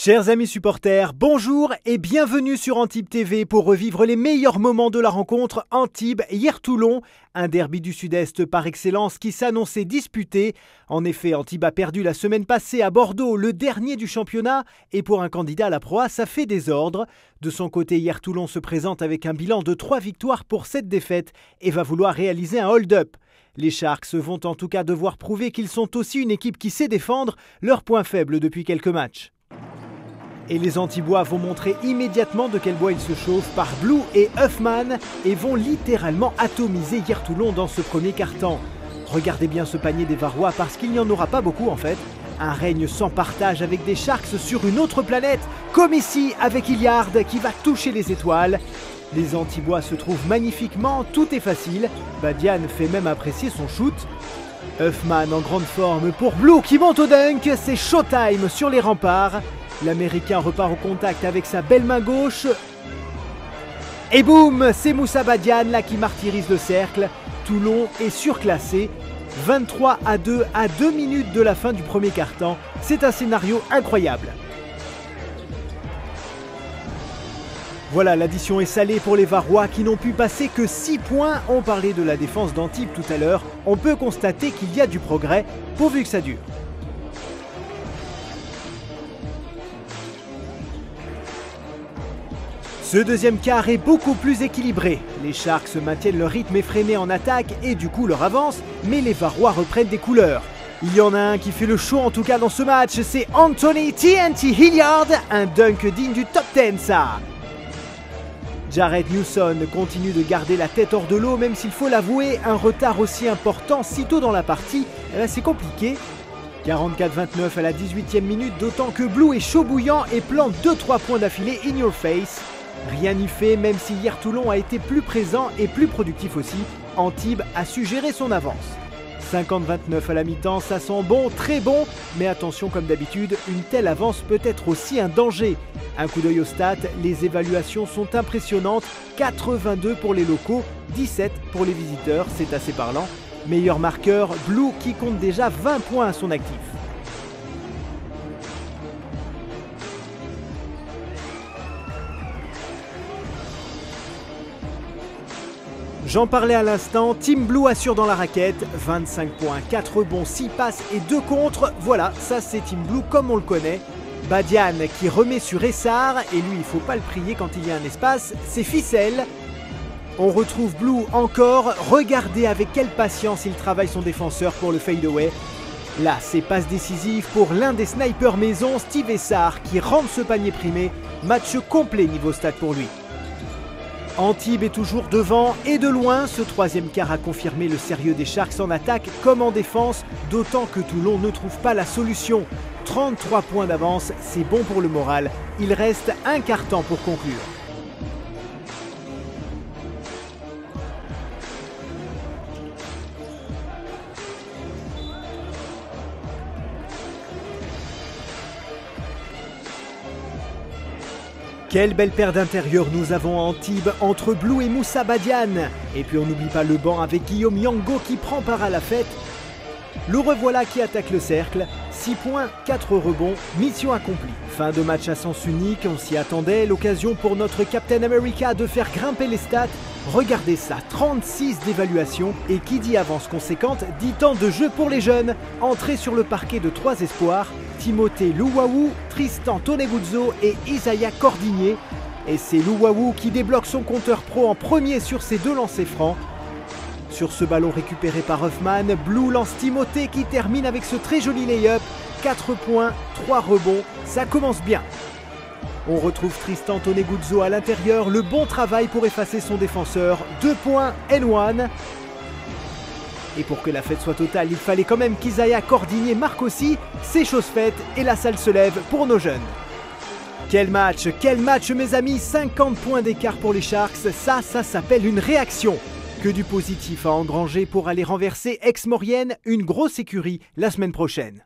Chers amis supporters, bonjour et bienvenue sur Antibes TV pour revivre les meilleurs moments de la rencontre Antibes-Hier-Toulon, un derby du Sud-Est par excellence qui s'annonçait disputé. En effet, Antibes a perdu la semaine passée à Bordeaux, le dernier du championnat, et pour un candidat à la Pro A, ça fait désordre. De son côté, Hier-Toulon se présente avec un bilan de 3 victoires pour 7 défaites et va vouloir réaliser un hold-up. Les Sharks vont en tout cas devoir prouver qu'ils sont aussi une équipe qui sait défendre, leur point faible depuis quelques matchs. Et les Antibois vont montrer immédiatement de quel bois ils se chauffent par Blue et Huffman et vont littéralement atomiser Hier-Toulon dans ce premier quart-temps. Regardez bien ce panier des Varois parce qu'il n'y en aura pas beaucoup en fait. Un règne sans partage avec des Sharks sur une autre planète, comme ici avec Hilliard qui va toucher les étoiles. Les Antibois se trouvent magnifiquement, tout est facile. Badian fait même apprécier son shoot. Huffman en grande forme pour Blue qui monte au dunk, c'est showtime sur les remparts. L'Américain repart au contact avec sa belle main gauche. Et boum, c'est Moussa Badian là qui martyrise le cercle. Toulon est surclassé. 23-2 à 2 minutes de la fin du premier quart-temps. C'est un scénario incroyable. Voilà, l'addition est salée pour les Varois qui n'ont pu passer que 6 points. On parlait de la défense d'Antibes tout à l'heure. On peut constater qu'il y a du progrès, pourvu que ça dure. Ce deuxième quart est beaucoup plus équilibré. Les Sharks maintiennent leur rythme effréné en attaque et du coup leur avance, mais les Varois reprennent des couleurs. Il y en a un qui fait le show en tout cas dans ce match, c'est Anthony TNT Hilliard, un dunk digne du top 10 ça. Jared Newson continue de garder la tête hors de l'eau, même s'il faut l'avouer, un retard aussi important si tôt dans la partie, c'est compliqué. 44-29 à la 18e minute, d'autant que Blue est chaud bouillant et plante 2-3 points d'affilée in your face. Rien n'y fait, même si Hier-Toulon a été plus présent et plus productif aussi, Antibes a su gérer son avance. 50-29 à la mi-temps, ça sent bon, très bon, mais attention comme d'habitude, une telle avance peut être aussi un danger. Un coup d'œil aux stats, les évaluations sont impressionnantes, 82 pour les locaux, 17 pour les visiteurs, c'est assez parlant. Meilleur marqueur, Blue qui compte déjà 20 points à son actif. J'en parlais à l'instant, Team Blue assure dans la raquette, 25 points, 4 rebonds, 6 passes et 2 contres, voilà, ça c'est Team Blue comme on le connaît. Badian qui remet sur Essar, et lui il faut pas le prier quand il y a un espace, c'est ficelle. On retrouve Blue encore, regardez avec quelle patience il travaille son défenseur pour le fadeaway. Là c'est passe décisive pour l'un des snipers maison, Steve Essar, qui rentre ce panier primé, match complet niveau stat pour lui. Antibes est toujours devant et de loin, ce troisième quart a confirmé le sérieux des Sharks en attaque comme en défense, d'autant que Toulon ne trouve pas la solution. 33 points d'avance, c'est bon pour le moral, il reste un quart-temps pour conclure. Quelle belle paire d'intérieurs nous avons à Antibes entre Blue et Moussa Badian. Et puis on n'oublie pas le banc avec Guillaume Yango qui prend part à la fête. Le revoilà qui attaque le cercle. 6 points, 4 rebonds, mission accomplie. Fin de match à sens unique, on s'y attendait. L'occasion pour notre Captain America de faire grimper les stats. Regardez ça, 36 d'évaluation. Et qui dit avance conséquente, dit temps de jeu pour les jeunes. Entrée sur le parquet de 3 espoirs. Timothée Louwaou, Tristan Toneguzzo et Isaiah Cordigné. Et c'est Louwaou qui débloque son compteur pro en premier sur ses 2 lancers francs. Sur ce ballon récupéré par Huffman, Blue lance Timothée qui termine avec ce très joli lay-up. 4 points, 3 rebonds, ça commence bien. On retrouve Tristan Toneguzzo à l'intérieur, le bon travail pour effacer son défenseur. 2 points, N1. Et pour que la fête soit totale, il fallait quand même qu'Isaiah Cordigné marque aussi. C'est chose faite et la salle se lève pour nos jeunes. Quel match mes amis, 50 points d'écart pour les Sharks, ça s'appelle une réaction. Que du positif à engranger pour aller renverser Aix-Maurienne, une grosse écurie la semaine prochaine.